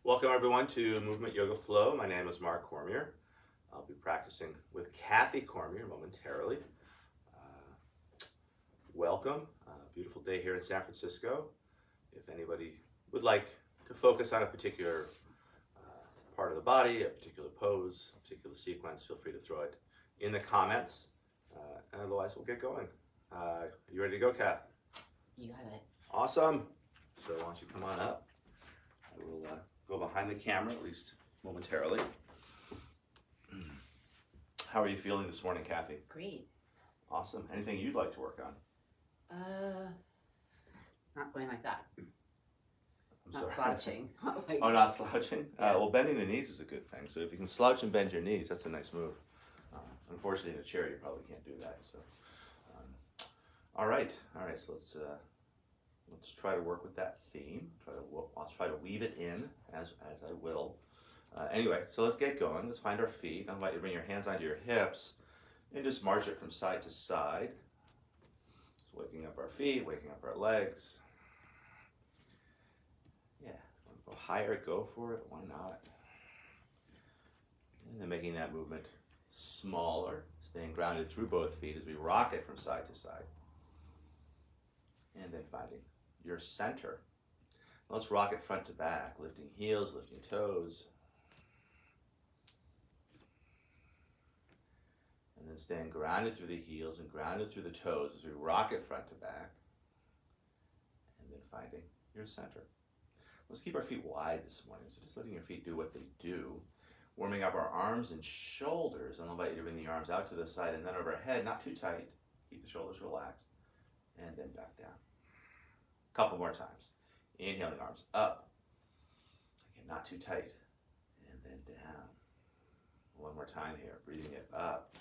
Welcome everyone to Movement Yoga Flow. My name is Mark Cormier. I'll be practicing with Kathy Cormier momentarily. Welcome. Beautiful day here in San Francisco. If anybody would like to focus on a particular part of the body, a particular pose, a particular sequence, feel free to throw it in the comments. And otherwise, we'll get going. You ready to go, Kath? You got it. Awesome. So why don't you come on up? I will go behind the camera, at least momentarily. How are you feeling this morning, Kathy? Great. Awesome. Anything you'd like to work on? Not going like that. I'm Not sorry. slouching. Oh, not slouching? Yeah. Well, bending the knees is a good thing. So if you can slouch and bend your knees, that's a nice move. Unfortunately, in a chair, you probably can't do that. So, all right. So let's try to work with that theme. I'll try to weave it in as I will. Anyway, so let's get going. Let's find our feet. I'll invite you to bring your hands onto your hips and just march it from side to side. Just waking up our feet, waking up our legs. Yeah, want to go higher, go for it. Why not? And then making that movement smaller, staying grounded through both feet as we rock it from side to side. And then finding your center. Let's rock it front to back, lifting heels, lifting toes. And then staying grounded through the heels and grounded through the toes as we rock it front to back. And then finding your center. Let's keep our feet wide this morning. So just letting your feet do what they do. Warming up our arms and shoulders. And I'll invite you to bring the arms out to the side and then overhead, not too tight. Keep the shoulders relaxed. And then back down. A couple more times. Inhaling, arms up. Again, not too tight. And then down. One more time here. Breathing it up.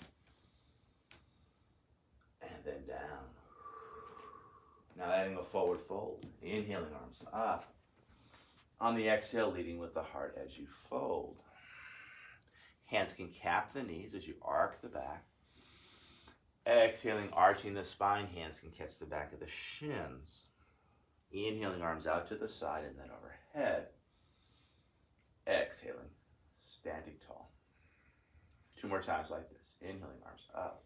And then down. Now adding a forward fold. Inhaling, arms up. On the exhale, leading with the heart as you fold. Hands can cap the knees as you arc the back. Exhaling, arching the spine. Hands can catch the back of the shins. Inhaling, arms out to the side and then overhead. Exhaling, standing tall. 2 more times like this. Inhaling, arms up.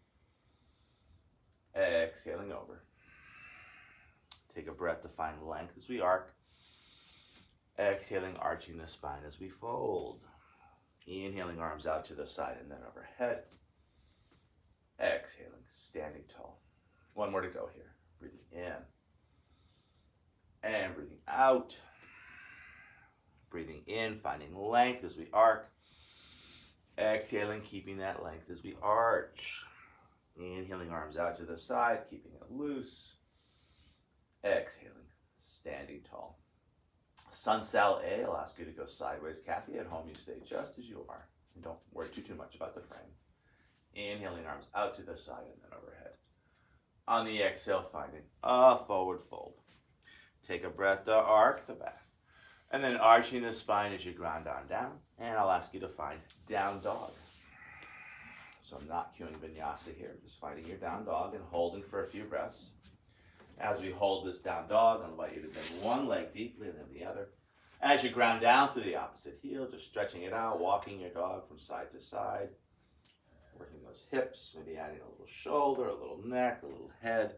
Exhaling over. Take a breath to find length as we arc. Exhaling, arching the spine as we fold. Inhaling, arms out to the side and then overhead. Exhaling, standing tall. 1 more to go here. Breathing in. And breathing out. Breathing in, finding length as we arc. Exhaling, keeping that length as we arch. Inhaling, arms out to the side, keeping it loose. Exhaling, standing tall. Sun Sal A, I'll ask you to go sideways. Kathy, at home you stay just as you are. And don't worry too much about the frame. Inhaling, arms out to the side and then overhead. On the exhale, finding a forward fold. Take a breath to arc the back. And then arching the spine as you ground on down. And I'll ask you to find down dog. So I'm not cueing vinyasa here. Just finding your down dog and holding for a few breaths. As we hold this down dog, I'll invite you to bend one leg deeply and then the other. As you ground down through the opposite heel, just stretching it out, walking your dog from side to side. Working those hips, maybe adding a little shoulder, a little neck, a little head.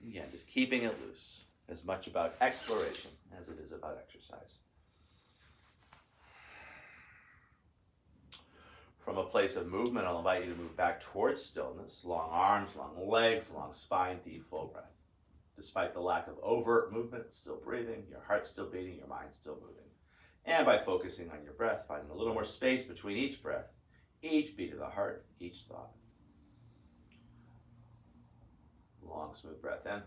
Again, just keeping it loose. As much about exploration as it is about exercise. From a place of movement, I'll invite you to move back towards stillness. Long arms, long legs, long spine, deep full breath. Despite the lack of overt movement, still breathing, your heart's still beating, your mind's still moving. And by focusing on your breath, finding a little more space between each breath, each beat of the heart, each thought. Long, smooth breath in.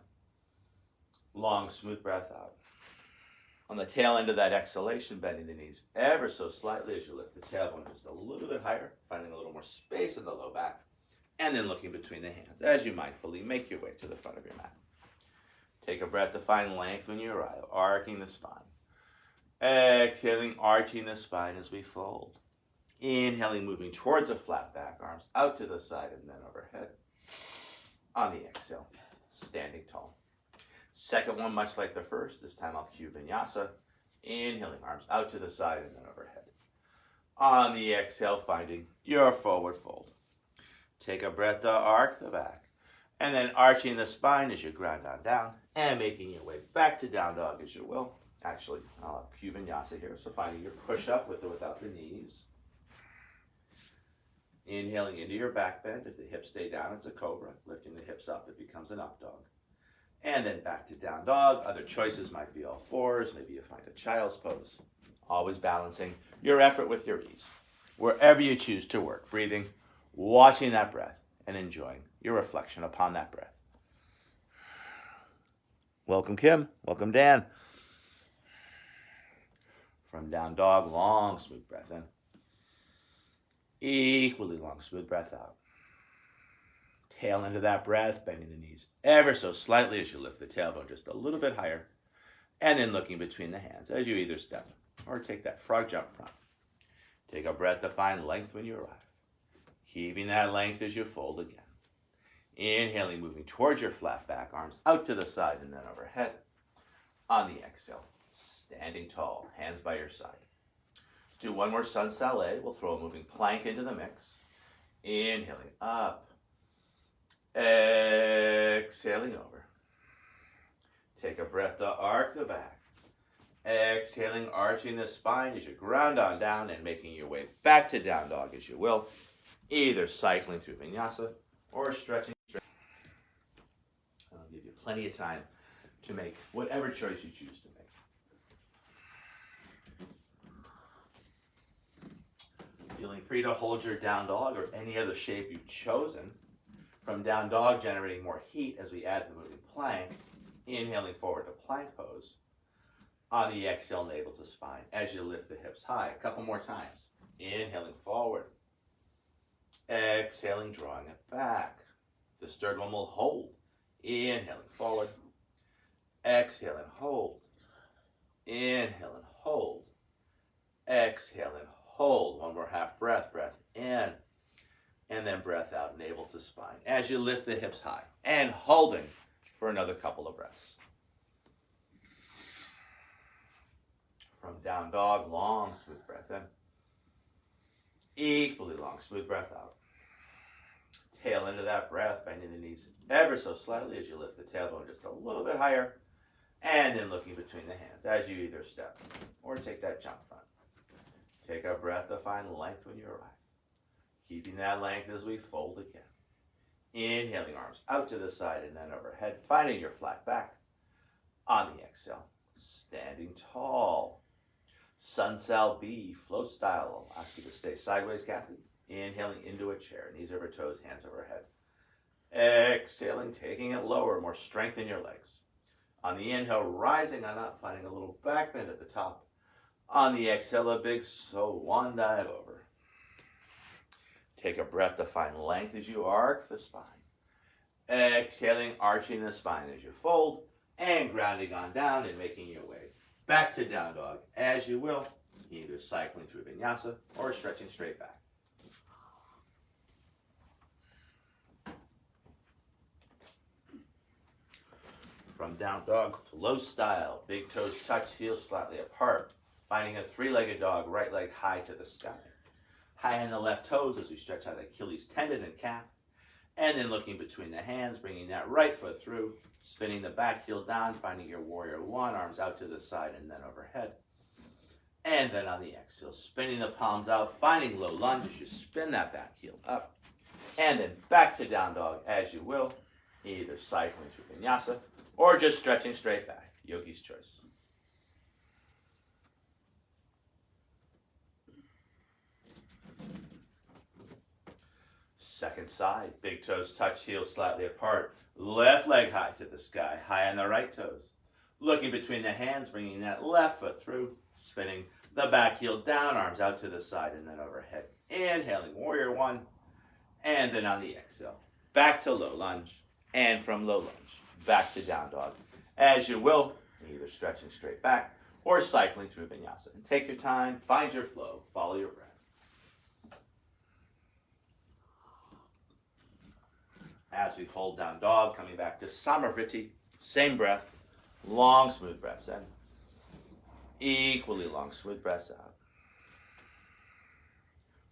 Long, smooth breath out. On the tail end of that exhalation, bending the knees ever so slightly as you lift the tailbone just a little bit higher, finding a little more space in the low back, and then looking between the hands as you mindfully make your way to the front of your mat. Take a breath to find length when you arrive, arcing the spine. Exhaling, arching the spine as we fold. Inhaling, moving towards a flat back, arms out to the side and then overhead. On the exhale, standing tall. Second one, much like the first, this time I'll cue vinyasa. Inhaling, arms out to the side and then overhead. On the exhale, finding your forward fold. Take a breath to arc the back. And then arching the spine as you ground on down and making your way back to down dog as you will. Actually, I'll have Q Vinyasa here. So finding your push up with or without the knees. Inhaling into your back bend. If the hips stay down, it's a cobra. Lifting the hips up, it becomes an up dog. And then back to down dog. Other choices might be all fours. Maybe you find a child's pose. Always balancing your effort with your ease. Wherever you choose to work, breathing, watching that breath, and enjoying your reflection upon that breath. Welcome, Kim. Welcome, Dan. From down dog, long, smooth breath in. Equally long, smooth breath out. Tail into that breath, bending the knees ever so slightly as you lift the tailbone just a little bit higher. And then looking between the hands as you either step or take that frog jump front. Take a breath to find length when you arrive. Keeping that length as you fold again. Inhaling, moving towards your flat back, arms out to the side and then overhead. On the exhale, standing tall, hands by your side. Do one more sun salé. We'll throw a moving plank into the mix. Inhaling up. Exhaling over. Take a breath to arc the back. Exhaling, arching the spine as you ground on down and making your way back to down dog as you will. Either cycling through vinyasa or stretching. I'll give you plenty of time to make whatever choice you choose to make. Feeling free to hold your down dog or any other shape you've chosen. From down dog, generating more heat as we add the moving plank. Inhaling forward to plank pose. On the exhale, navel to spine as you lift the hips high. A couple more times. Inhaling forward. Exhaling, drawing it back. This third one will hold. Inhaling forward. Exhale and hold. Inhale and hold. Exhale and hold. One more half breath. Breath in. And then breath out, navel to spine. As you lift the hips high. And holding for another couple of breaths. From down dog, long, smooth breath in. Equally long, smooth breath out. Tail into that breath, bending the knees ever so slightly as you lift the tailbone just a little bit higher. And then looking between the hands as you either step or take that jump front. Take a breath to find length when you arrive. Keeping that length as we fold again. Inhaling, arms out to the side and then overhead, finding your flat back. On the exhale, standing tall. Sun Sal B, float style. I'll ask you to stay sideways, Kathy. Inhaling into a chair, knees over toes, hands overhead. Exhaling, taking it lower, more strength in your legs. On the inhale, rising on up, finding a little back bend at the top. On the exhale, a big swan dive over. Take a breath to find length as you arc the spine. Exhaling, arching the spine as you fold, and grounding on down and making your way back to down dog as you will, either cycling through vinyasa or stretching straight back. From down dog, flow style, big toes touch, heels slightly apart, finding a three-legged dog, right leg high to the sky. High in the left toes as we stretch out Achilles tendon and calf. And then looking between the hands, bringing that right foot through, spinning the back heel down, finding your warrior one, arms out to the side and then overhead. And then on the exhale, spinning the palms out, finding low lunge as you spin that back heel up. And then back to down dog as you will, either cycling through vinyasa or just stretching straight back, yogi's choice. Second side, big toes touch, heels slightly apart. Left leg high to the sky, high on the right toes. Looking between the hands, bringing that left foot through. Spinning the back heel down, arms out to the side and then overhead. Inhaling, warrior one. And then on the exhale, back to low lunge. And from low lunge, back to down dog. As you will, either stretching straight back or cycling through vinyasa. And take your time, find your flow, follow your breath. As we hold down dog, coming back to Samavriti, same breath, long smooth breaths in. Equally long, smooth breaths out.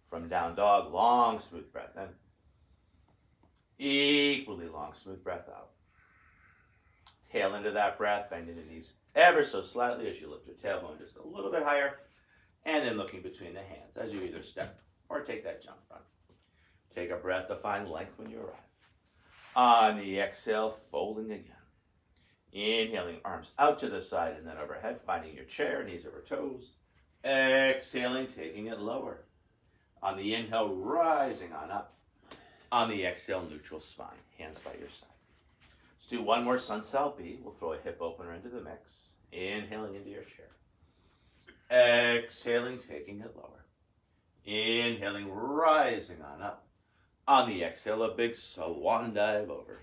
From down dog, long, smooth breath in. Equally long, smooth breath out. Tail into that breath, bending the knees ever so slightly as you lift your tailbone just a little bit higher, and then looking between the hands as you either step or take that jump front. Take a breath to find length when you arrive. On the exhale, folding again. Inhaling, arms out to the side and then overhead, finding your chair, knees over toes. Exhaling, taking it lower. On the inhale, rising on up. On the exhale, neutral spine, hands by your side. Let's do one more sun sal B. We'll throw a hip opener into the mix. Inhaling into your chair. Exhaling, taking it lower. Inhaling, rising on up. On the exhale, a big swan dive over.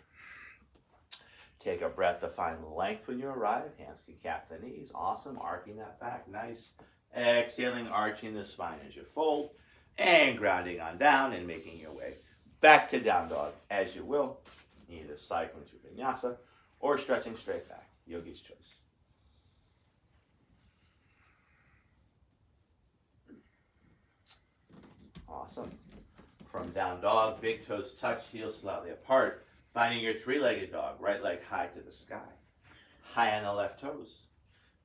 Take a breath to find length when you arrive. Hands can cap the knees. Awesome. Arcing that back. Nice. Exhaling, arching the spine as you fold. And grounding on down and making your way back to down dog as you will. Either cycling through vinyasa or stretching straight back. Yogi's choice. Awesome. From down dog, big toes touch, heels slightly apart. Finding your three-legged dog, right leg high to the sky. High on the left toes.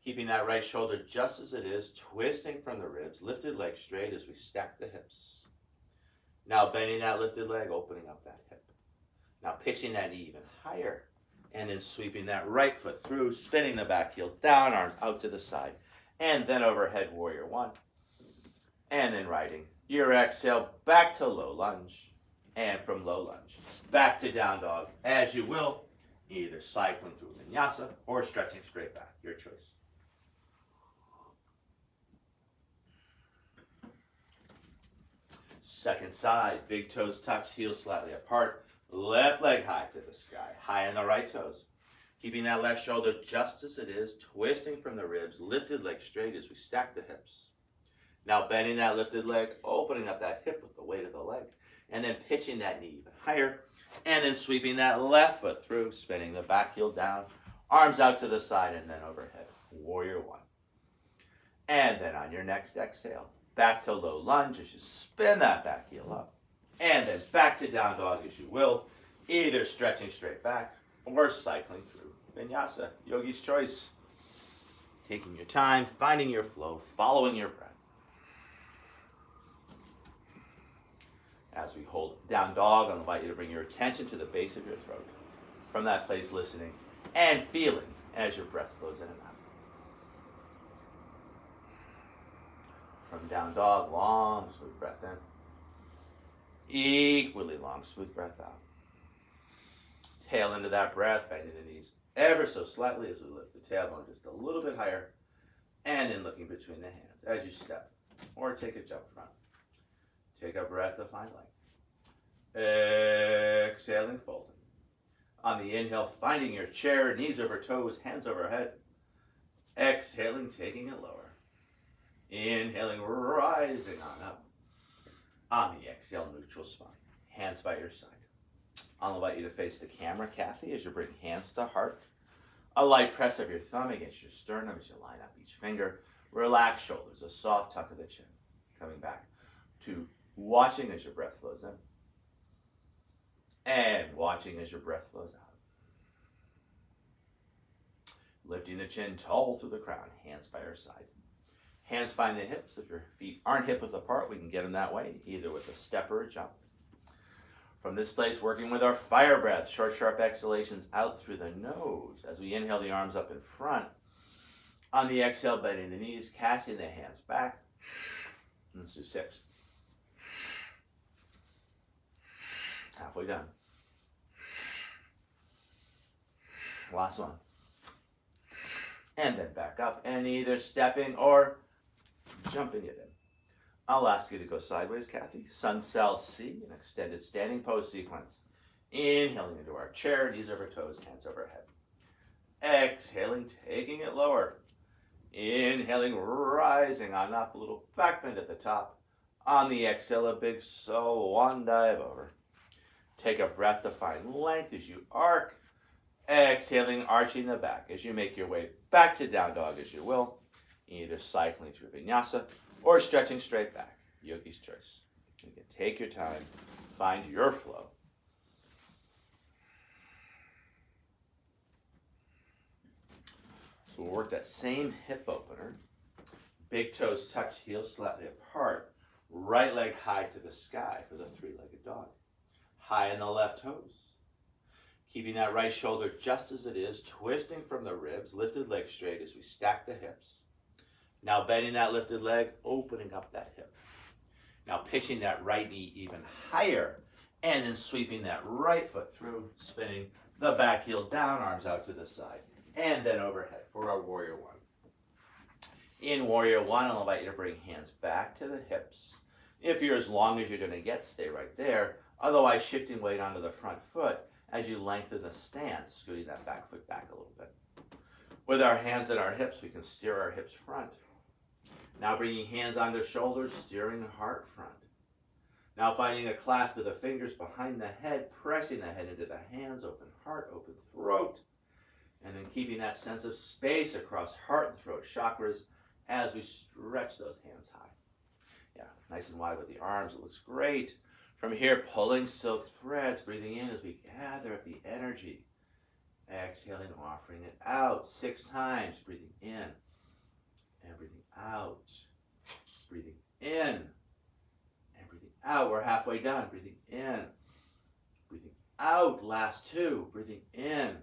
Keeping that right shoulder just as it is, twisting from the ribs, lifted leg straight as we stack the hips. Now bending that lifted leg, opening up that hip. Now pitching that knee even higher, and then sweeping that right foot through, spinning the back heel down, arms out to the side, and then overhead warrior one. And then riding your exhale back to low lunge. And from low lunge, back to down dog, as you will, either cycling through vinyasa or stretching straight back, your choice. Second side, big toes touch, heels slightly apart, left leg high to the sky, high on the right toes. Keeping that left shoulder just as it is, twisting from the ribs, lifted leg straight as we stack the hips. Now bending that lifted leg, opening up that hip with the weight of the leg. And then pitching that knee even higher, and then sweeping that left foot through, spinning the back heel down, arms out to the side, and then overhead. Warrior one. And then on your next exhale, back to low lunge as you spin that back heel up, and then back to down dog as you will, either stretching straight back or cycling through vinyasa. Yogi's choice. Taking your time, finding your flow, following your breath. As we hold down dog, I'll invite you to bring your attention to the base of your throat. From that place, listening and feeling as your breath flows in and out. From down dog, long, smooth breath in. Equally long, smooth breath out. Tail into that breath, bending the knees ever so slightly as we lift the tailbone just a little bit higher. And then looking between the hands as you step or take a jump front. Take a breath to find length. Exhaling, folding. On the inhale, finding your chair, knees over toes, hands overhead. Exhaling, taking it lower. Inhaling, rising on up. On the exhale, neutral spine. Hands by your side. I'll invite you to face the camera, Kathy, as you bring hands to heart. A light press of your thumb against your sternum as you line up each finger. Relax shoulders, a soft tuck of the chin. Coming back to watching as your breath flows in. And watching as your breath flows out. Lifting the chin tall through the crown, hands by your side. Hands find the hips. If your feet aren't hip width apart, we can get them that way, either with a step or a jump. From this place, working with our fire breath, short, sharp exhalations out through the nose. As we inhale, the arms up in front. On the exhale, bending the knees, casting the hands back. Let's do 6. Halfway done. Last one. And then back up and either stepping or jumping it in. I'll ask you to go sideways, Kathy. Sun Sal C, an extended standing pose sequence. Inhaling into our chair, knees over toes, hands overhead. Exhaling, taking it lower. Inhaling, rising on up, a little back bend at the top. On the exhale, a big swan dive over. Take a breath to find length as you arc. Exhaling, arching the back as you make your way back to down dog as you will. either cycling through vinyasa or stretching straight back. Yogi's choice. You can take your time, find your flow. So we'll work that same hip opener. Big toes touch, heels slightly apart. Right leg high to the sky for the three-legged dog. High in the left toes. Keeping that right shoulder just as it is, twisting from the ribs, lifted leg straight as we stack the hips. Now bending that lifted leg, opening up that hip. Now pitching that right knee even higher, and then sweeping that right foot through, spinning the back heel down, arms out to the side, and then overhead for our Warrior One. In Warrior One, I'll invite you to bring hands back to the hips. If you're as long as you're going to get, stay right there. Otherwise, shifting weight onto the front foot as you lengthen the stance, scooting that back foot back a little bit. With our hands at our hips, we can steer our hips front. Now bringing hands onto shoulders, steering the heart front. Now finding a clasp of the fingers behind the head, pressing the head into the hands, open heart, open throat. And then keeping that sense of space across heart and throat chakras as we stretch those hands high. Yeah, nice and wide with the arms, it looks great. From here, pulling silk threads, breathing in as we gather up the energy. Exhaling, offering it out 6 times, breathing in and breathing out. Breathing in and breathing out. We're halfway done. Breathing in, breathing out. Last 2, breathing in,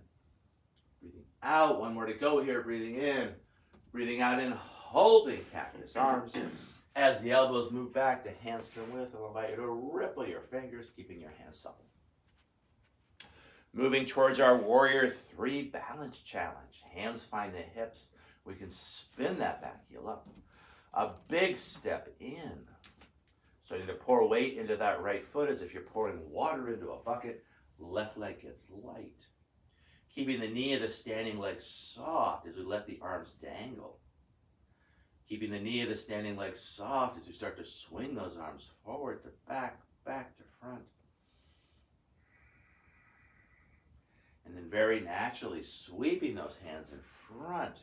breathing out. 1 more to go here. Breathing in, breathing out, and holding cactus arms. As the elbows move back to handstand width, I'll invite you to ripple your fingers, keeping your hands supple. Moving towards our Warrior 3 balance challenge. Hands find the hips. We can spin that back heel up. A big step in. Starting to pour weight into that right foot as if you're pouring water into a bucket. Left leg gets light. Keeping the knee of the standing leg soft as we let the arms dangle. Keeping the knee of the standing leg soft as we start to swing those arms forward to back, back to front. And then very naturally sweeping those hands in front.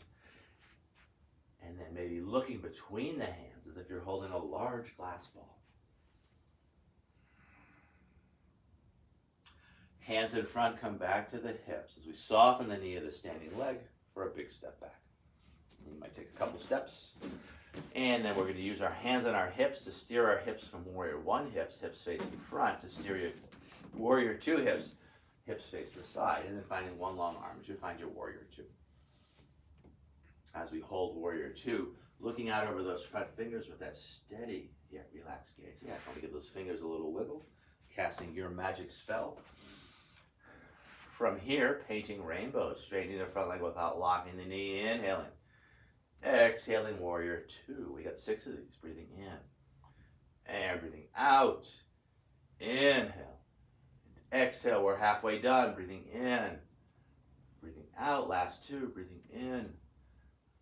And then maybe looking between the hands as if you're holding a large glass ball. Hands in front, come back to the hips as we soften the knee of the standing leg for a big step back. You might take a couple steps. And then we're going to use our hands on our hips to steer our hips from Warrior 1 hips, hips facing front, to steer your Warrior 2 hips, hips face the side. And then finding 1 long arm as you find your Warrior 2. As we hold Warrior 2, looking out over those front fingers with that steady, yet relaxed gaze. Yeah, trying to give those fingers a little wiggle, casting your magic spell. From here, painting rainbows, straightening the front leg without locking the knee, inhaling. Exhaling, Warrior 2. We got 6 of these. Breathing in and breathing out. Inhale. Exhale. We're halfway done. Breathing in. Breathing out. Last 2. Breathing in.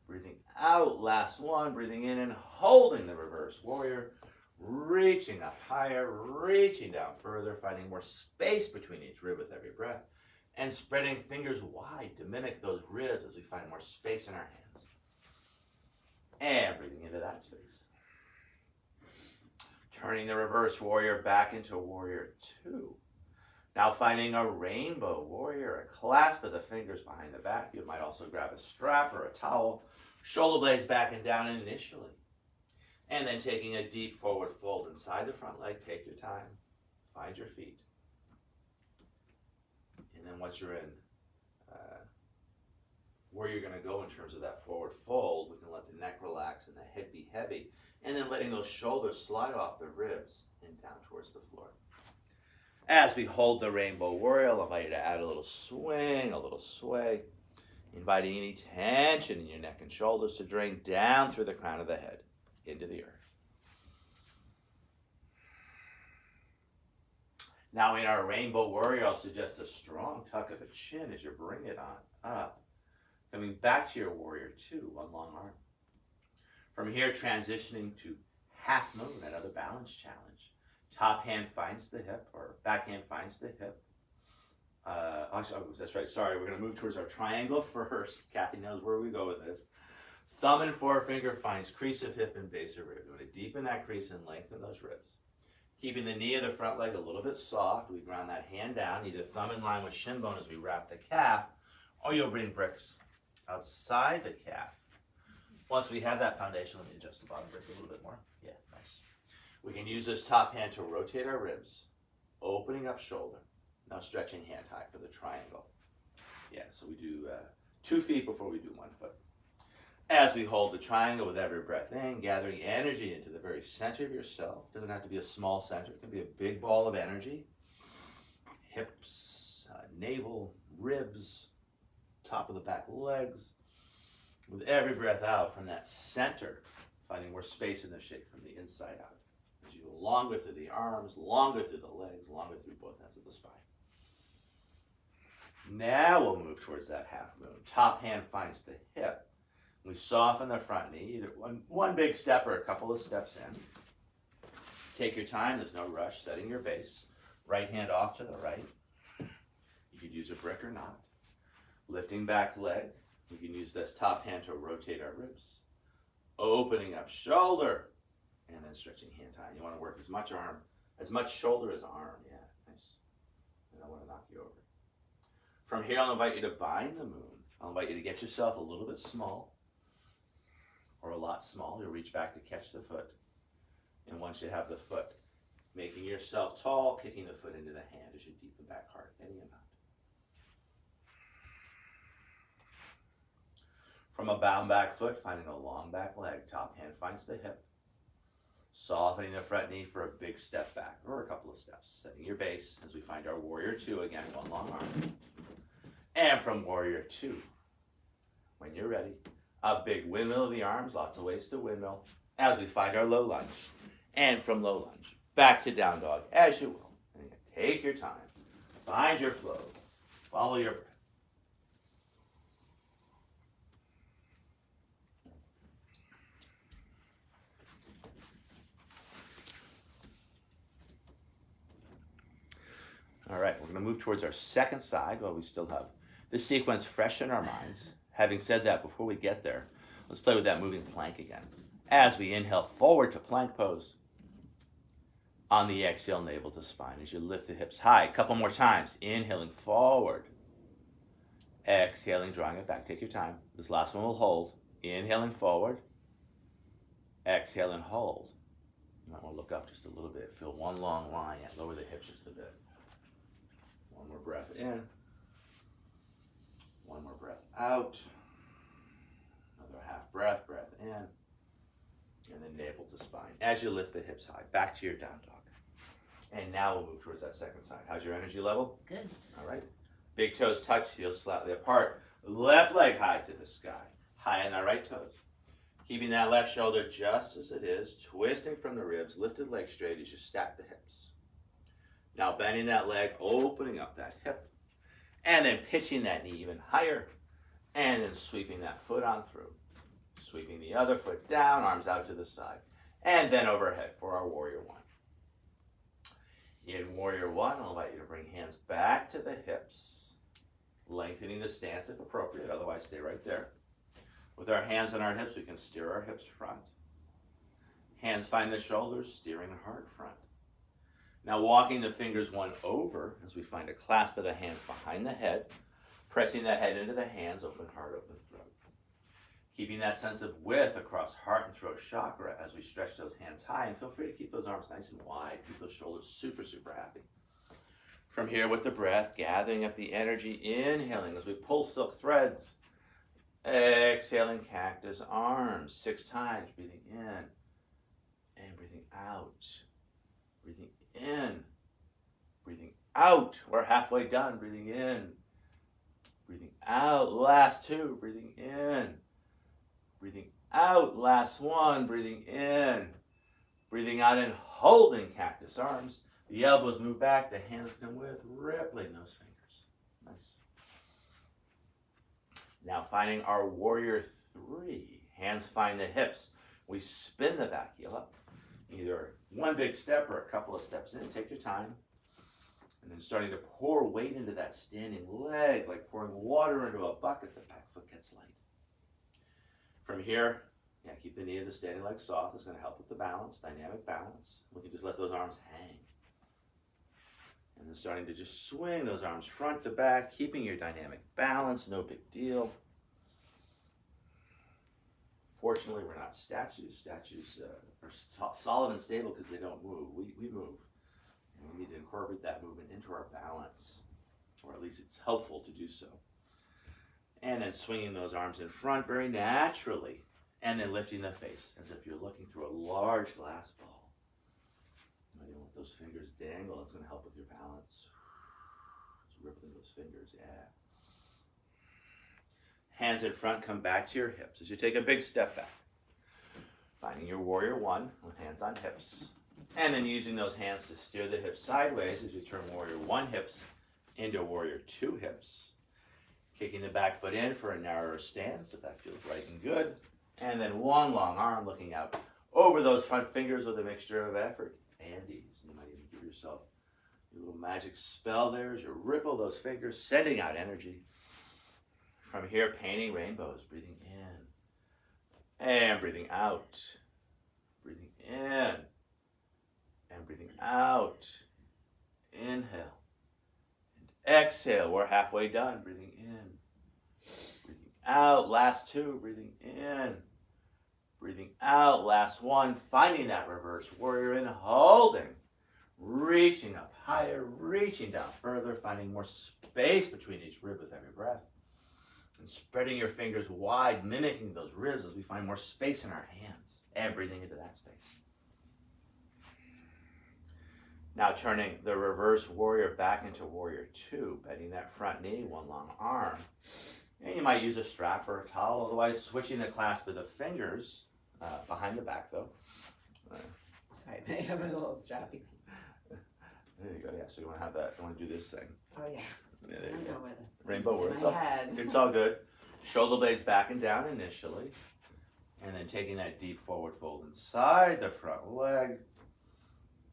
Breathing out. Last 1. Breathing in and holding the reverse warrior. Reaching up higher. Reaching down further. Finding more space between each rib with every breath. And spreading fingers wide to mimic those ribs as we find more space in our hands. And breathing into that space. Turning the reverse warrior back into Warrior 2. Now finding a rainbow warrior, a clasp of the fingers behind the back. You might also grab a strap or a towel. Shoulder blades back and down initially. And then taking a deep forward fold inside the front leg. Take your time. Find your feet. And then once you're in where you're going to go in terms of that forward fold, we can let the neck relax and the head be heavy, and then letting those shoulders slide off the ribs and down towards the floor. As we hold the rainbow warrior, I'll invite you to add a little swing, a little sway, inviting any tension in your neck and shoulders to drain down through the crown of the head into the earth. Now in our rainbow warrior, I'll suggest a strong tuck of the chin as you bring it on up. Coming back to your Warrior 2, 1 long arm. From here, transitioning to half moon, another balance challenge. Top hand finds the hip, or back hand finds the hip. That's right, sorry, we're going to move towards our triangle first. Kathy knows where we go with this. Thumb and forefinger finds crease of hip and base of rib. You want to deepen that crease and lengthen those ribs. Keeping the knee of the front leg a little bit soft, we ground that hand down, either thumb in line with shin bone as we wrap the calf, or you'll bring bricks outside the calf. Once we have that foundation, let me adjust the bottom brick a little bit more. Yeah, nice. We can use this top hand to rotate our ribs, opening up shoulder. Now stretching hand high for the triangle. Yeah, so we do 2 feet before we do 1 foot. As we hold the triangle with every breath in, gathering energy into the very center of yourself. Doesn't have to be a small center. It can be a big ball of energy. Hips, navel, ribs, top of the back legs. With every breath out from that center, finding more space in the shape from the inside out. As you go longer through the arms, longer through the legs, longer through both ends of the spine. Now we'll move towards that half moon. Top hand finds the hip. We soften the front knee, either one big step or a couple of steps in. Take your time, there's no rush, setting your base. Right hand off to the right. You could use a brick or not. Lifting back leg. We can use this top hand to rotate our ribs. Opening up shoulder. And then stretching hand high. You want to work as much shoulder as arm. Yeah, nice. And I want to knock you over. From here, I'll invite you to bind the moon. I'll invite you to get yourself a little bit small. Or a lot small. You'll reach back to catch the foot. And once you have the foot, making yourself tall, kicking the foot into the hand as you deepen back heart, any amount. From a bound back foot, finding a long back leg. Top hand finds the hip. Softening the front knee for a big step back, or a couple of steps. Setting your base as we find our warrior 2, again, one long arm. And from warrior 2, when you're ready, a big windmill of the arms, lots of ways to windmill, as we find our low lunge. And from low lunge, back to down dog, as you will. And again, take your time, find your flow, follow your breath. All right, we're going to move towards our second side while we still have this sequence fresh in our minds. Having said that, before we get there, let's play with that moving plank again. As we inhale forward to plank pose. On the exhale, navel to spine as you lift the hips high. A couple more times. Inhaling forward. Exhaling, drawing it back. Take your time. This last one will hold. Inhaling forward. Exhale and hold. You might want to look up just a little bit. Feel one long line. Lower the hips just a bit. One more breath in. One more breath out. Another half breath in. And then navel to spine. As you lift the hips high, back to your down dog. And now we'll move towards that second side. How's your energy level? Good. All right. Big toes touch, heels slightly apart. Left leg high to the sky. High on the right toes. Keeping that left shoulder just as it is. Twisting from the ribs. Lifted leg straight as you stack the hips. Now bending that leg, opening up that hip. And then pitching that knee even higher. And then sweeping that foot on through. Sweeping the other foot down, arms out to the side. And then overhead for our warrior 1. In warrior 1, I'll invite you to bring hands back to the hips. Lengthening the stance if appropriate, otherwise stay right there. With our hands on our hips, we can steer our hips front. Hands find the shoulders, steering heart front. Now walking the fingers one over as we find a clasp of the hands behind the head, pressing the head into the hands, open heart, open throat. Keeping that sense of width across heart and throat chakra as we stretch those hands high, and feel free to keep those arms nice and wide, keep those shoulders super, super happy. From here with the breath, gathering up the energy, inhaling as we pull silk threads. Exhaling cactus arms 6 times, breathing in and breathing out. Breathing in, breathing out. We're halfway done. Breathing in, breathing out. Last 2, breathing in, breathing out. Last 1, breathing in, breathing out and holding cactus arms. The elbows move back, the hands come with, rippling those fingers. Nice. Now finding our warrior 3. Hands find the hips. We spin the back heel up. Either one big step or a couple of steps in. Take your time. And then starting to pour weight into that standing leg, like pouring water into a bucket, the back foot gets light. From here, yeah, keep the knee of the standing leg soft. It's going to help with the balance, dynamic balance. We can just let those arms hang. And then starting to just swing those arms front to back, keeping your dynamic balance, no big deal. Fortunately, we're not statues. Statues are solid and stable because they don't move. We move. And we need to incorporate that movement into our balance, or at least it's helpful to do so. And then swinging those arms in front very naturally, and then lifting the face as if you're looking through a large glass ball. You don't let those fingers dangle. It's going to help with your balance. Just rippling those fingers, yeah. Hands in front, come back to your hips as you take a big step back. Finding your warrior one with hands on hips. And then using those hands to steer the hips sideways as you turn warrior one hips into warrior two hips. Kicking the back foot in for a narrower stance if that feels right and good. And then one long arm looking out over those front fingers with a mixture of effort and ease. You might even give yourself a little magic spell there as you ripple those fingers, sending out energy. From here, painting rainbows, breathing in and breathing out. Breathing in and breathing out. Inhale and exhale. We're halfway done. Breathing in. Breathing out. Last two. Breathing in. Breathing out. Last one. Finding that reverse warrior in. Holding. Reaching up higher. Reaching down further. Finding more space between each rib with every breath. And spreading your fingers wide, mimicking those ribs as we find more space in our hands. And breathing into that space. Now turning the reverse warrior back into warrior two, bending that front knee, one long arm. And you might use a strap or a towel, otherwise switching the clasp of the fingers behind the back though. Sorry, I have a little strappy. There you go, yeah, so you want to have that, you want to do this thing. Oh yeah. Yeah, there you I go. know it. Rainbow In words. my head. It's all good. Shoulder blades back and down initially. And then taking that deep forward fold inside the front leg.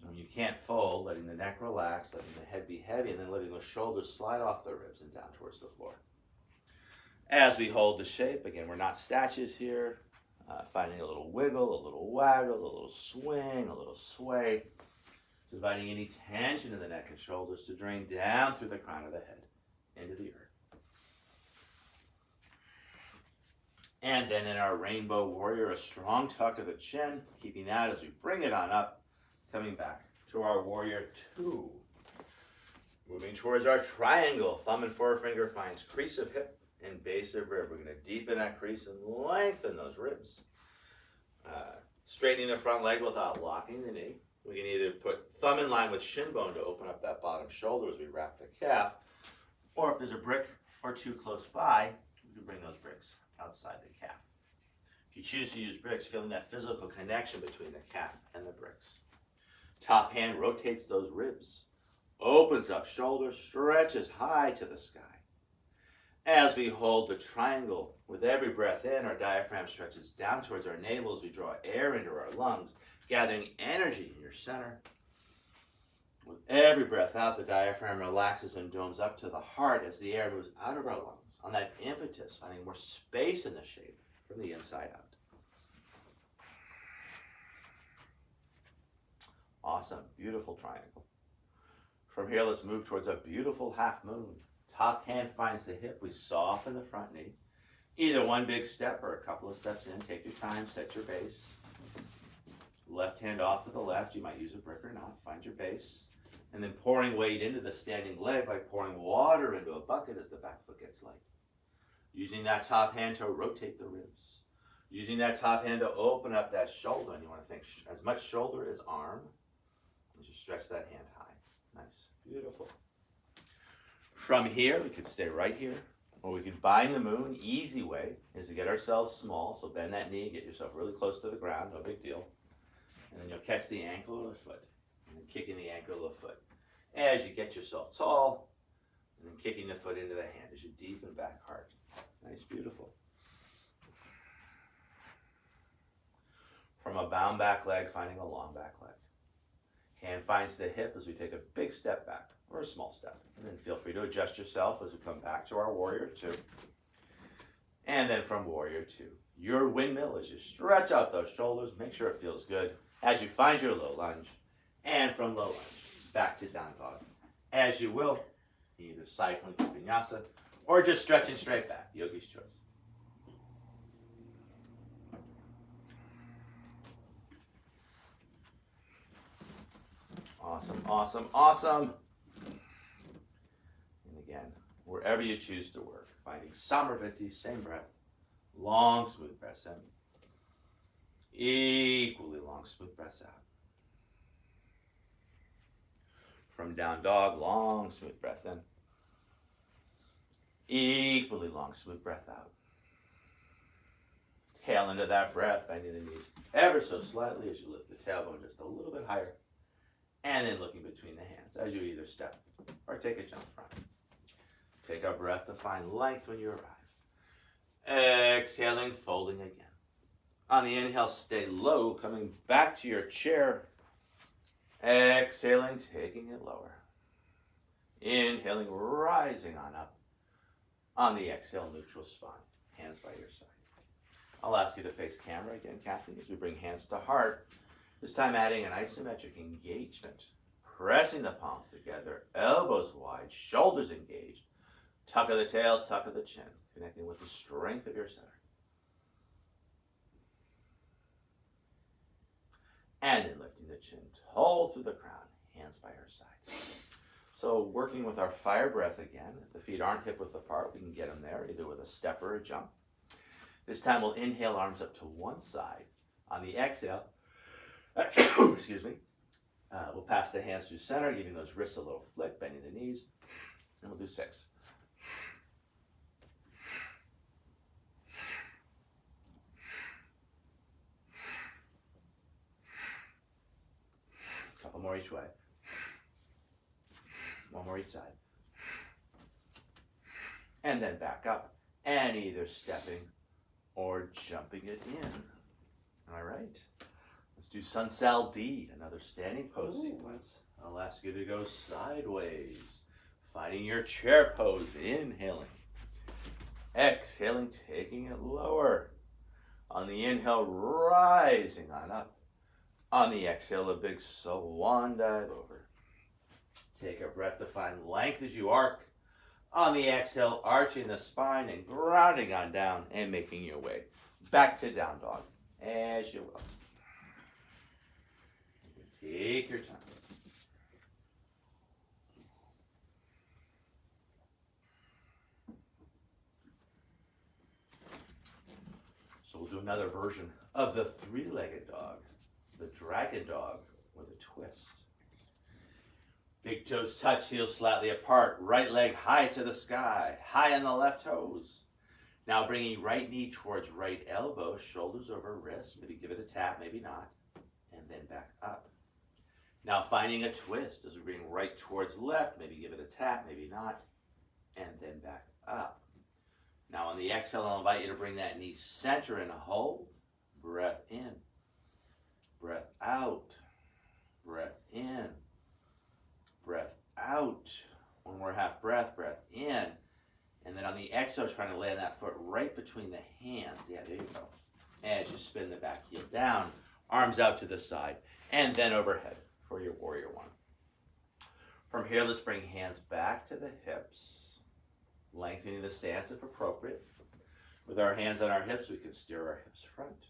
When you can't fold, letting the neck relax, letting the head be heavy, and then letting those shoulders slide off the ribs and down towards the floor. As we hold the shape, again, we're not statues here. Finding a little wiggle, a little waggle, a little swing, a little sway. Dividing any tension in the neck and shoulders to drain down through the crown of the head into the earth. And then in our rainbow warrior, a strong tuck of the chin, keeping that as we bring it on up, coming back to our warrior two. Moving towards our triangle, thumb and forefinger finds crease of hip and base of rib. We're going to deepen that crease and lengthen those ribs. Straightening the front leg without locking the knee. We can either put thumb in line with shin bone to open up that bottom shoulder as we wrap the calf, or if there's a brick or two close by, we can bring those bricks outside the calf. If you choose to use bricks, feeling that physical connection between the calf and the bricks. Top hand rotates those ribs, opens up shoulder, stretches high to the sky. As we hold the triangle, with every breath in, our diaphragm stretches down towards our navel as we draw air into our lungs, gathering energy in your center. With every breath out, the diaphragm relaxes and domes up to the heart as the air moves out of our lungs on that impetus, finding more space in the shape from the inside out. Awesome, beautiful triangle. From here, let's move towards a beautiful half moon. Top hand finds the hip. We soften the front knee. Either one big step or a couple of steps in. Take your time, set your base. Left hand off to the left. You might use a brick or not. Find your base. And then pouring weight into the standing leg, like pouring water into a bucket as the back foot gets light. Using that top hand to rotate the ribs. Using that top hand to open up that shoulder. And you want to think as much shoulder as arm as you stretch that hand high. Nice. Beautiful. From here, we could stay right here, or we could bind the moon. Easy way is to get ourselves small, so bend that knee, get yourself really close to the ground, no big deal. And then you'll catch the ankle of the foot, and then kicking the ankle of the foot. As you get yourself tall, and then kicking the foot into the hand as you deepen back heart. Nice, beautiful. From a bound back leg, finding a long back leg. Hand finds the hip as we take a big step back, or a small step. And then feel free to adjust yourself as we come back to our warrior two. And then from warrior two, your windmill as you stretch out those shoulders, make sure it feels good as you find your low lunge. And from low lunge, back to down dog. As you will, either cycling to vinyasa or just stretching straight back, yogi's choice. Awesome, awesome, awesome. And again, wherever you choose to work, finding Samarviti, same breath, long, smooth breaths in. Equally long, smooth breaths out. From down dog, long, smooth breath in. Equally long, smooth breath out. Tail into that breath, bending the knees ever so slightly as you lift the tailbone just a little bit higher. And then looking between the hands as you either step or take a jump front. Take a breath to find length when you arrive. Exhaling, folding again. On the inhale, stay low, coming back to your chair. Exhaling, taking it lower. Inhaling, rising on up. On the exhale, neutral spine, hands by your side. I'll ask you to face camera again, Kathleen, as we bring hands to heart. This time adding an isometric engagement. Pressing the palms together, elbows wide, shoulders engaged. Tuck of the tail, tuck of the chin, connecting with the strength of your center. And then lifting the chin tall through the crown, hands by your side. So working with our fire breath again. If the feet aren't hip width apart, we can get them there, either with a step or a jump. This time we'll inhale, arms up to one side. On the exhale, excuse me, we'll pass the hands through center, giving those wrists a little flick, bending the knees, and we'll do 6. Couple more each way. One more each side. And then back up, and either stepping or jumping it in. All right. Let's do Sun Sal D, another standing pose sequence. I'll ask you to go sideways, finding your chair pose, inhaling. Exhaling, taking it lower. On the inhale, rising on up. On the exhale, a big swan dive over. Take a breath to find length as you arc. On the exhale, arching the spine and grounding on down and making your way back to down dog as you will. Take your time. So we'll do another version of the three-legged dog, the dragon dog with a twist. Big toes touch, heels slightly apart, right leg high to the sky, high on the left toes. Now bringing right knee towards right elbow, shoulders over wrist, maybe give it a tap, maybe not, and then back up. Now finding a twist as we bring right towards left, maybe give it a tap, maybe not, and then back up. Now on the exhale, I'll invite you to bring that knee center and hold. Breath in, breath out, breath in, breath out. One more half breath, breath in. And then on the exhale, trying to land that foot right between the hands. Yeah, there you go. As you spin the back heel down, arms out to the side, and then overhead for your warrior one. From here, let's bring hands back to the hips, lengthening the stance if appropriate. With our hands on our hips, we can steer our hips front.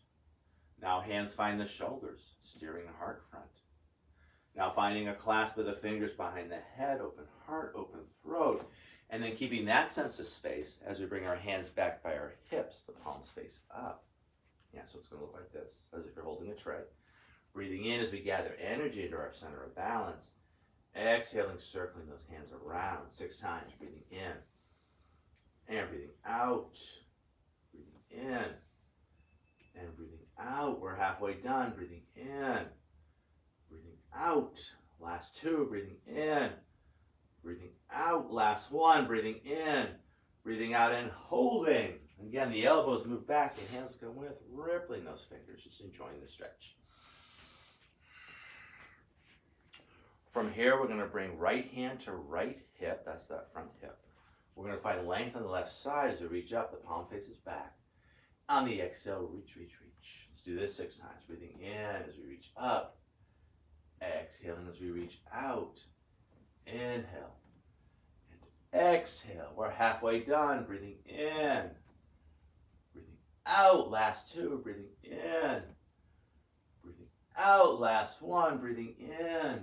Now hands find the shoulders, steering heart front. Now finding a clasp of the fingers behind the head, open heart, open throat, and then keeping that sense of space as we bring our hands back by our hips, the palms face up. Yeah, so it's going to look like this, as if you're holding a tray. Breathing in as we gather energy into our center of balance. Exhaling, circling those hands around 6 times, breathing in. And breathing out. Breathing in. And breathing out. We're halfway done. Breathing in. Breathing out. Last 2, breathing in. Breathing out. Last 1, breathing in. Breathing out and holding. Again, the elbows move back, the hands come with, rippling those fingers, just enjoying the stretch. From here, we're going to bring right hand to right hip, that's that front hip. We're going to find length on the left side as we reach up. The palm faces back. On the exhale, reach, reach, reach. Let's do this 6 times. Breathing in as we reach up. Exhaling as we reach out. Inhale. And exhale. We're halfway done. Breathing in. Breathing out. Last 2. Breathing in. Breathing out. Last 1. Breathing in.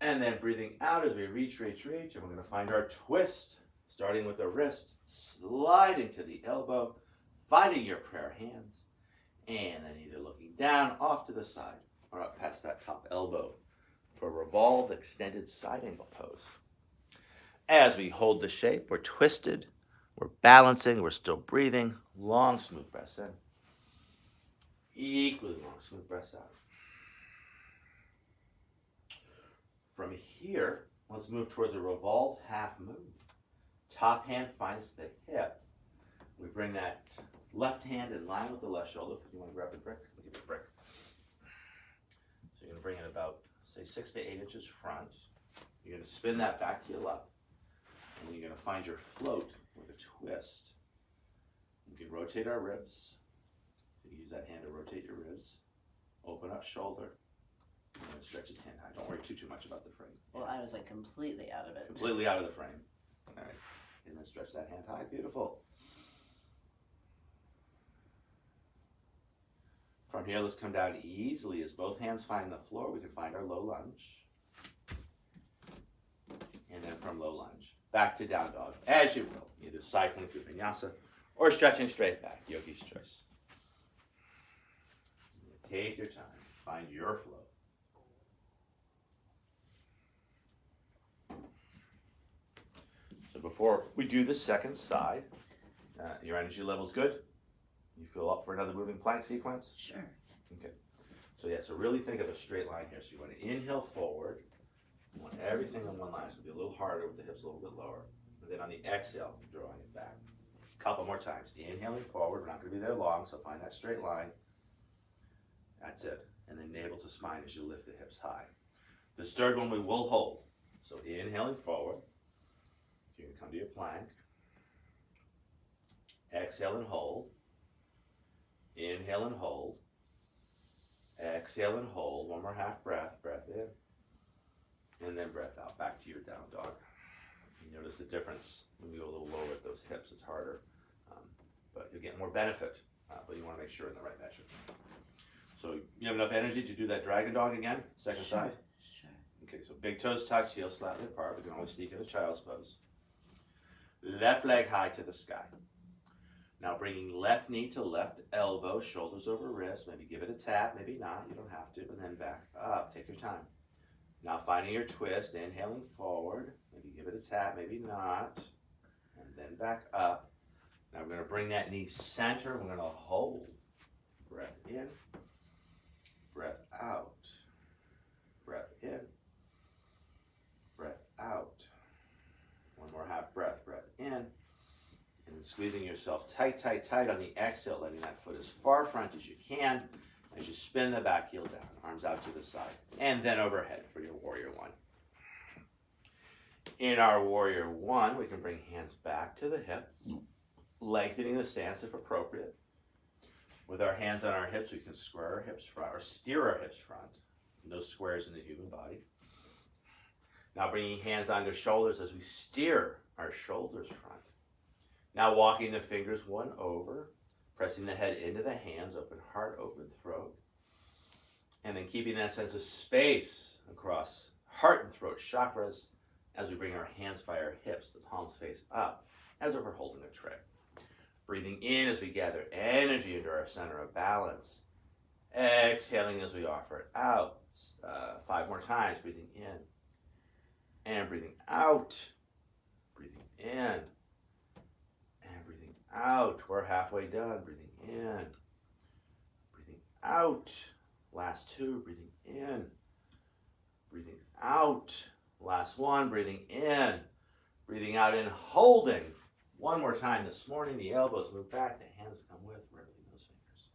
And then breathing out as we reach, reach, reach. And we're going to find our twist. Starting with the wrist. Sliding to the elbow. Finding your prayer hands. And then either looking down, off to the side, or up past that top elbow for a revolved, extended side angle pose. As we hold the shape, we're twisted, we're balancing, we're still breathing. Long, smooth breaths in. Equally long, smooth breaths out. From here, let's move towards a revolved half moon. Top hand finds the hip. We bring that left hand in line with the left shoulder. If you want to grab the brick, I'll give you a brick. So you're going to bring it about, say, 6 to 8 inches front. You're going to spin that back heel up. And you're going to find your float with a twist. You can rotate our ribs. So you use that hand to rotate your ribs. Open up shoulder. And then stretch his hand high. Don't worry too much about the frame. Well, I was like completely out of it. Completely out of the frame. All right. And then stretch that hand high. Beautiful. From here, let's come down easily. As both hands find the floor, we can find our low lunge. And then from low lunge, back to down dog, as you will. Either cycling through vinyasa or stretching straight back, yogi's choice. Take your time, find your flow. So before we do the second side, your energy level's good? You feel up for another moving plank sequence? Sure. Okay. So yeah, so really think of a straight line here. So you want to inhale forward. You want everything on one line. It's going to be a little harder with the hips a little bit lower. And then on the exhale, drawing it back. A couple more times. Inhaling forward. We're not going to be there long, so find that straight line. That's it. And then navel to spine as you lift the hips high. This third one we will hold. So inhaling forward. You're going to come to your plank. Exhale and hold. Inhale and hold. Exhale and hold. One more half breath. Breath in. And then breath out. Back to your down dog. You notice the difference when you go a little lower at those hips. It's harder. But you'll get more benefit. But you want to make sure in the right measure. So you have enough energy to do that dragon dog again? Second side? Sure. Okay, so big toes touch, heels slightly apart. We can always sneak in a child's pose. Left leg high to the sky. Now bringing left knee to left elbow, shoulders over wrist. Maybe give it a tap, maybe not. You don't have to. And then back up. Take your time. Now finding your twist, inhaling forward. Maybe give it a tap, maybe not. And then back up. Now we're going to bring that knee center. We're going to hold. Breath in. Breath out. Breath in. Breath out. One more half breath. Breath in. And then squeezing yourself tight, tight, tight on the exhale, letting that foot as far front as you can as you spin the back heel down, arms out to the side, and then overhead for your warrior one. In our warrior one, we can bring hands back to the hips, lengthening the stance if appropriate. With our hands on our hips, we can square our hips front, or steer our hips front. No squares in the human body. Now bringing hands onto shoulders as we steer our shoulders front. Now walking the fingers one over, pressing the head into the hands, open heart, open throat. And then keeping that sense of space across heart and throat chakras as we bring our hands by our hips, the palms face up, as if we're holding a tray. Breathing in as we gather energy into our center of balance. Exhaling as we offer it out. 5 more times, breathing in. And breathing out. Breathing in. And breathing out. We're halfway done. Breathing in. Breathing out. Last 2. Breathing in. Breathing out. Last 1. Breathing in. Breathing out and holding. One more time this morning. The elbows move back. The hands come with. Rotating those fingers.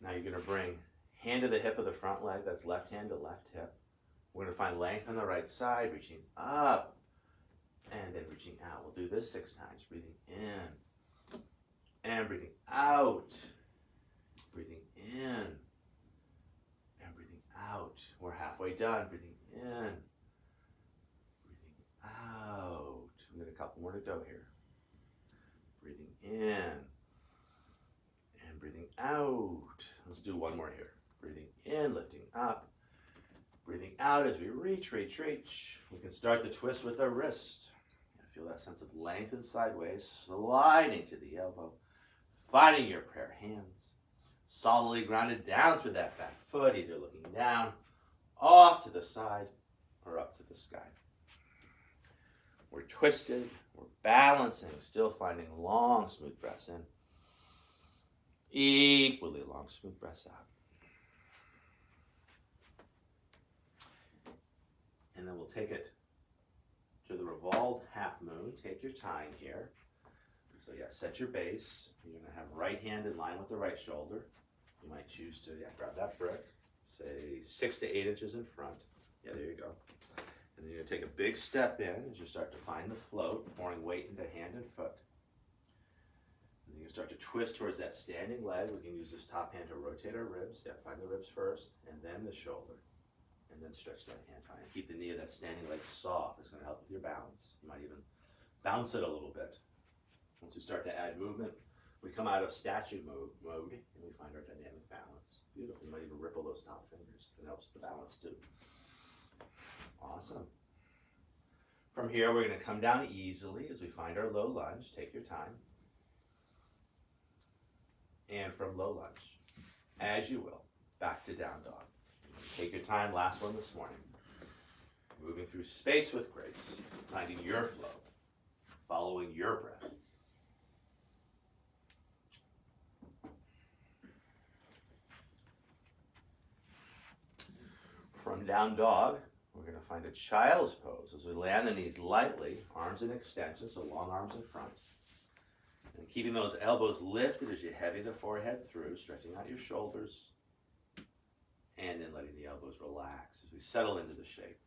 Now you're going to bring hand to the hip of the front leg. That's left hand to left hip. We're going to find length on the right side, reaching up and then reaching out. We'll do this 6 times. Breathing in and breathing out. Breathing in and breathing out. We're halfway done. Breathing in, breathing out. We got a couple more to go here. Breathing in and breathing out. Let's do one more here. Breathing in, lifting up. Breathing out as we reach, reach, reach. We can start the twist with the wrist. Feel that sense of length and sideways, sliding to the elbow, finding your prayer hands, solidly grounded down through that back foot, either looking down, off to the side, or up to the sky. We're twisted, we're balancing, still finding long, smooth breaths in, equally long, smooth breaths out. And then we'll take it to the revolved half moon. Take your time here. So yeah, set your base. You're going to have right hand in line with the right shoulder. You might choose to grab that brick, say 6 to 8 inches in front. Yeah, there you go. And then you're going to take a big step in as you start to find the float, pouring weight into hand and foot. And then you start to twist towards that standing leg. We can use this top hand to rotate our ribs. Yeah, find the ribs first, and then the shoulder. And then stretch that hand high. And keep the knee of that standing leg soft. It's going to help with your balance. You might even bounce it a little bit. Once we start to add movement, we come out of statue mode and we find our dynamic balance. Beautiful. You might even ripple those top fingers. It helps the balance too. Awesome. From here, we're going to come down easily as we find our low lunge. Take your time. And from low lunge, as you will, back to down dog. Take your time, last one this morning. Moving through space with grace, finding your flow, following your breath. From down dog, we're going to find a child's pose as we land the knees lightly, arms in extension, so long arms in front. And keeping those elbows lifted as you heavy the forehead through, stretching out your shoulders, and then letting the elbows relax as we settle into the shape.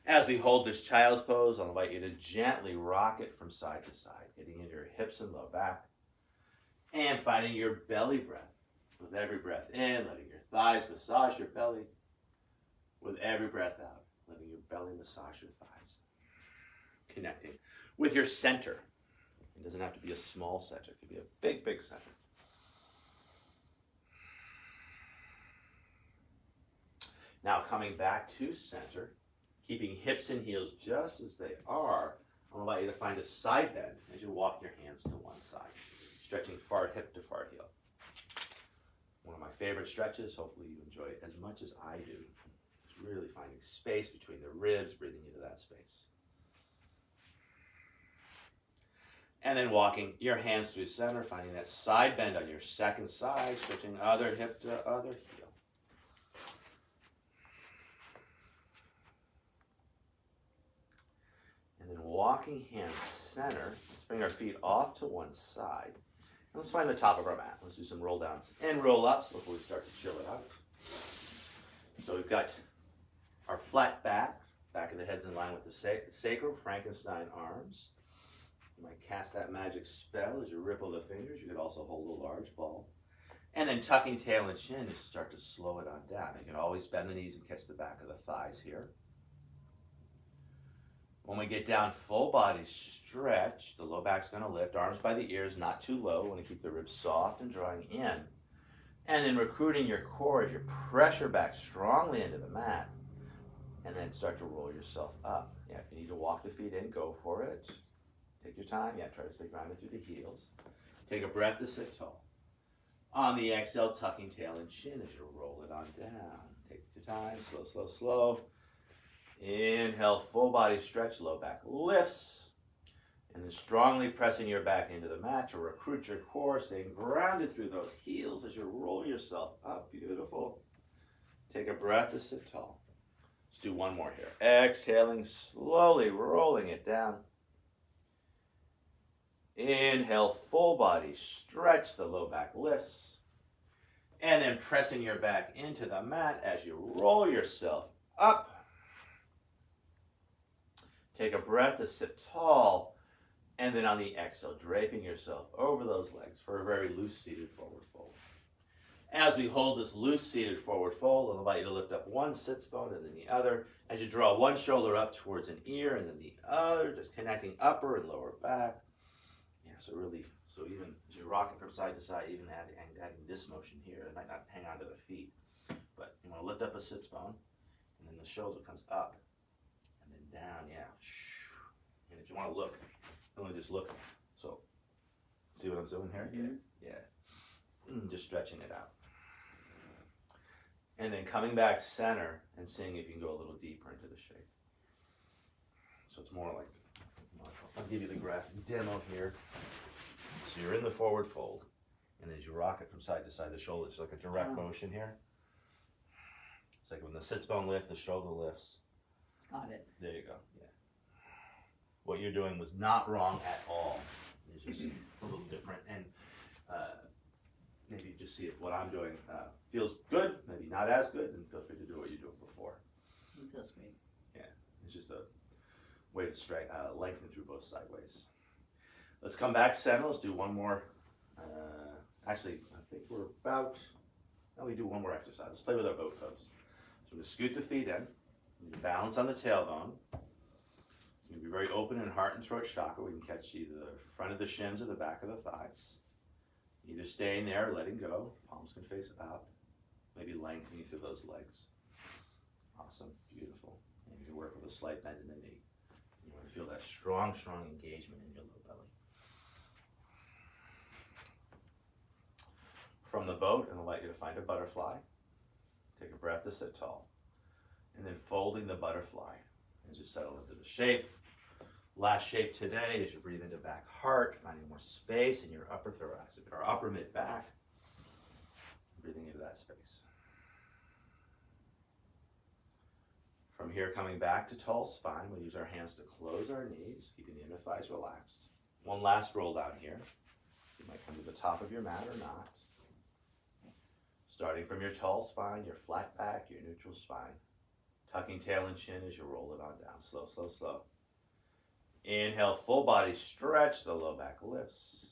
As we hold this child's pose, I'll invite you to gently rock it from side to side, getting into your hips and low back, and finding your belly breath. With every breath in, letting your thighs massage your belly. With every breath out, letting your belly massage your thighs. Connecting with your center. It doesn't have to be a small center. It could be a big, big center. Now coming back to center, keeping hips and heels just as they are, I'm going to invite you to find a side bend as you walk your hands to one side, stretching far hip to far heel. One of my favorite stretches, hopefully you enjoy it as much as I do. It's really finding space between the ribs, breathing into that space. And then walking your hands through center, finding that side bend on your second side, switching other hip to other heel. And then walking hands center, let's bring our feet off to one side. And let's find the top of our mat. Let's do some roll downs and roll ups before we start to chill it out. So we've got our flat back of the head's in line with the sacral Frankenstein arms. You might cast that magic spell as you ripple the fingers. You could also hold a large ball. And then tucking tail and chin, just start to slow it on down. You can always bend the knees and catch the back of the thighs here. When we get down, full body stretch. The low back's going to lift. Arms by the ears, not too low. We want to keep the ribs soft and drawing in. And then recruiting your core as you pressure back strongly into the mat. And then start to roll yourself up. Yeah, if you need to walk the feet in, go for it. Take your time. Yeah, try to stay grounded through the heels. Take a breath to sit tall. On the exhale, tucking tail and chin as you roll it on down. Take your time. Slow, slow, slow. Inhale, full body stretch, low back lifts. And then strongly pressing your back into the mat to recruit your core, staying grounded through those heels as you roll yourself up. Beautiful. Take a breath to sit tall. Let's do one more here. Exhaling, slowly rolling it down. Inhale, full body stretch, the low back lifts. And then pressing your back into the mat as you roll yourself up. Take a breath to sit tall, and then on the exhale, draping yourself over those legs for a very loose seated forward fold. As we hold this loose seated forward fold, I'll invite you to lift up one sits bone and then the other. As you draw one shoulder up towards an ear and then the other, just connecting upper and lower back. Yeah, so even as you're rocking from side to side, even adding this motion here, it might not hang onto the feet. But you want to lift up a sits bone, and then the shoulder comes up and then down, yeah. And if you want to look, only just look. So, see what I'm doing here? Yeah. Just stretching it out. And then coming back center and seeing if you can go a little deeper into the shape. So it's more like, I'll give you the graphic demo here. So you're in the forward fold, and as you rock it from side to side, the shoulder, it's like a direct motion here. It's like when the sits bone lifts, the shoulder lifts. Got it. There you go, yeah. What you're doing was not wrong at all. It's just a little different, and maybe just see if what I'm doing feels good, maybe not as good, and feel free to do what you're doing before. It feels great. Yeah, it's just a way to lengthen through both sideways. Let's come back center. Let's do one more. Actually, I think we're about, we do one more exercise. Let's play with our boat pose. So we're going to scoot the feet in. You balance on the tailbone. You're going to be very open in heart and throat chakra. We can catch either the front of the shins or the back of the thighs. Either staying there or letting go. Palms can face up. Maybe lengthening through those legs. Awesome. Beautiful. And you can work with a slight bend in the knee. You want to feel that strong engagement in your low belly. From the boat, I'll invite you to find a butterfly. Take a breath to sit tall. And then folding the butterfly as you settle into the shape. Last shape today as you breathe into back heart, finding more space in your upper thoracic or upper mid back. Breathing into that space. From here, coming back to tall spine, we'll use our hands to close our knees, keeping the inner thighs relaxed. One last roll down here. You might come to the top of your mat or not. Starting from your tall spine, your flat back, your neutral spine. Tucking tail and chin as you roll it on down. Slow, slow, slow. Inhale, full body stretch, the low back lifts.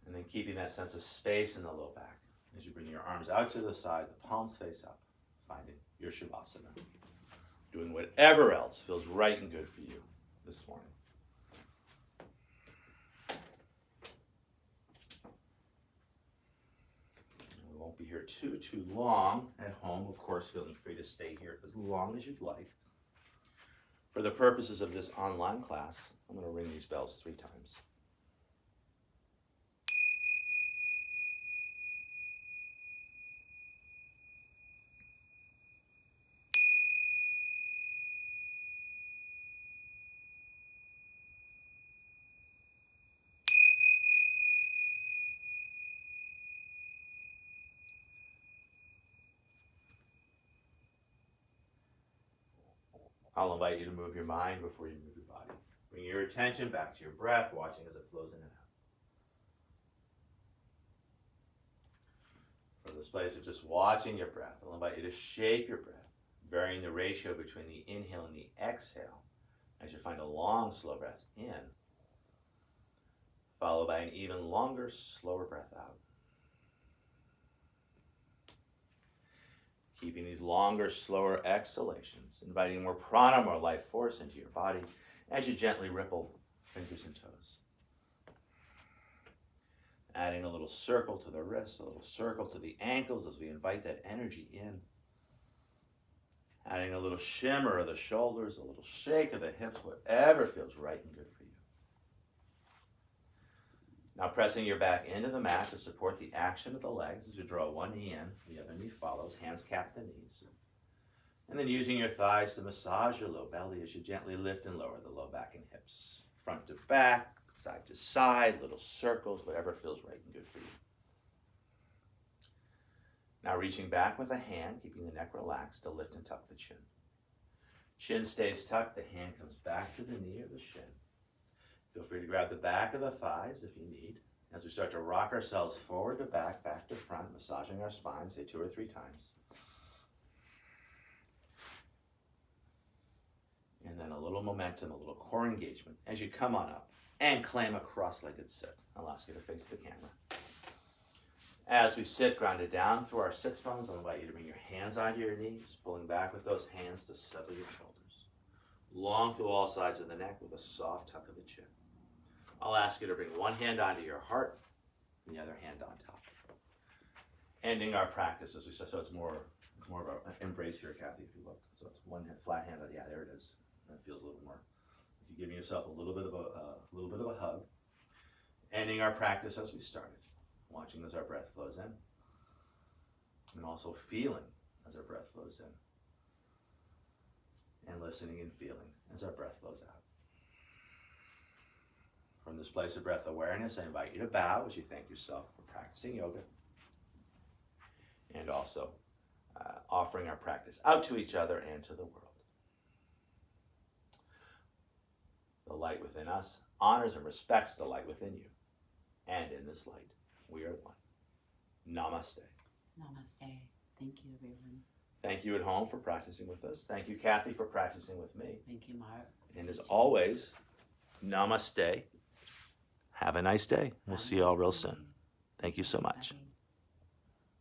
And then keeping that sense of space in the low back. As you bring your arms out to the side, the palms face up, finding your Shavasana. Doing whatever else feels right and good for you this morning. We won't be here too long at home. Of course, feeling free to stay here as long as you'd like. For the purposes of this online class, I'm going to ring these bells 3 times. I'll invite you to move your mind before you move your body. Bring your attention back to your breath, watching as it flows in and out. From this place of just watching your breath, I'll invite you to shape your breath, varying the ratio between the inhale and the exhale as you find a long, slow breath in, followed by an even longer, slower breath out. Keeping these longer, slower exhalations, inviting more prana, more life force into your body as you gently ripple fingers and toes. Adding a little circle to the wrists, a little circle to the ankles as we invite that energy in. Adding a little shimmer of the shoulders, a little shake of the hips, whatever feels right and good for you. Now pressing your back into the mat to support the action of the legs as you draw one knee in, the other knee follows, hands cap the knees. And then using your thighs to massage your low belly as you gently lift and lower the low back and hips. Front to back, side to side, little circles, whatever feels right and good for you. Now reaching back with a hand, keeping the neck relaxed to lift and tuck the chin. Chin stays tucked, the hand comes back to the knee or the shin. Feel free to grab the back of the thighs if you need. As we start to rock ourselves forward to back, back to front, massaging our spine, say 2 or 3 times. And then a little momentum, a little core engagement as you come on up and claim a cross-legged sit. I'll ask you to face the camera. As we sit, grounded down through our sits bones, I'll invite you to bring your hands onto your knees, pulling back with those hands to settle your shoulders. Long through all sides of the neck with a soft tuck of the chin. I'll ask you to bring one hand onto your heart and the other hand on top. Ending our practice as we start, so it's more of an embrace here, Kathy, if you look. So it's one hand, flat hand, yeah, there it is. That feels a little more. You're giving yourself a little bit of a hug. Ending our practice as we started, watching as our breath flows in, and also feeling as our breath flows in, and listening and feeling as our breath flows out. From this place of breath awareness, I invite you to bow as you thank yourself for practicing yoga, and also offering our practice out to each other and to the world. The light within us honors and respects the light within you. And in this light, we are one. Namaste. Namaste. Thank you, everyone. Thank you at home for practicing with us. Thank you, Kathy, for practicing with me. Thank you, Mark. And as always, namaste. Have a nice day. We'll see you all real soon. Thank you so much. Bye.